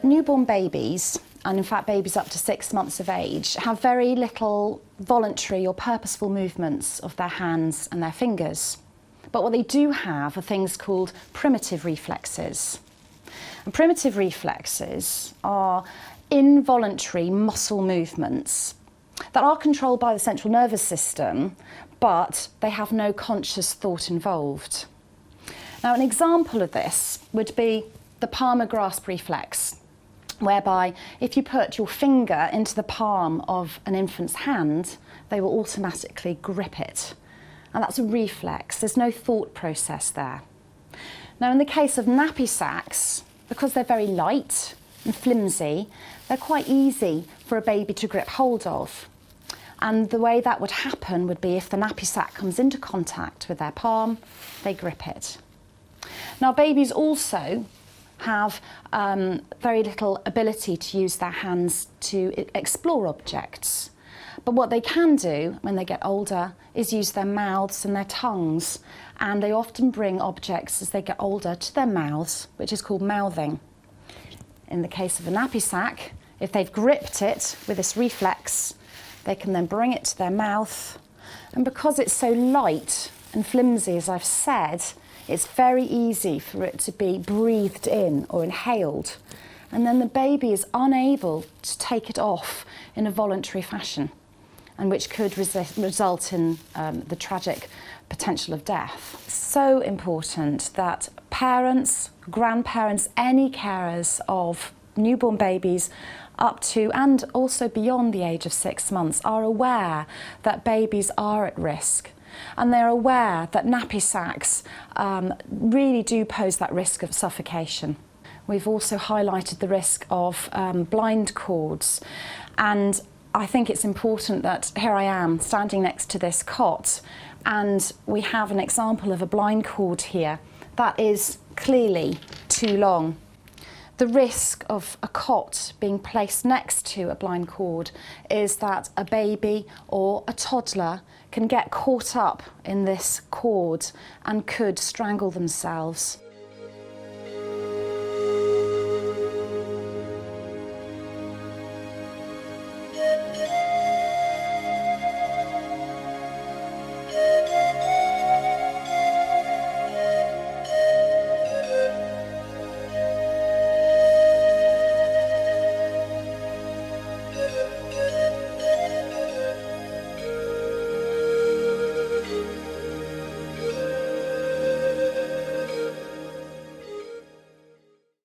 Newborn babies, and in fact babies up to 6 months of age, have very little voluntary or purposeful movements of their hands and their fingers. But what they do have are things called primitive reflexes. And primitive reflexes are involuntary muscle movements that are controlled by the central nervous system, but they have no conscious thought involved. Now, an example of this would be the palmar grasp reflex, whereby if you put your finger into the palm of an infant's hand, they will automatically grip it. And that's a reflex. There's no thought process there. Now, in the case of nappy sacks, because they're very light and flimsy, they're quite easy for a baby to grip hold of. And the way that would happen would be if the nappy sack comes into contact with their palm, they grip it. Now, babies also have very little ability to use their hands to explore objects. But what they can do when they get older is use their mouths and their tongues, and they often bring objects as they get older to their mouths, which is called mouthing. In the case of a nappy sack, if they've gripped it with this reflex, they can then bring it to their mouth, and because it's so light and flimsy, as I've said, it's very easy for it to be breathed in or inhaled, and then the baby is unable to take it off in a voluntary fashion, and which could result in the tragic potential of death. So important that parents, grandparents, any carers of newborn babies up to and also beyond the age of 6 months are aware that babies are at risk. And they're aware that nappy sacks really do pose that risk of suffocation. We've also highlighted the risk of blind cords, and I think it's important that here I am standing next to this cot, and we have an example of a blind cord here that is clearly too long. The risk of a cot being placed next to a blind cord is that a baby or a toddler can get caught up in this cord and could strangle themselves.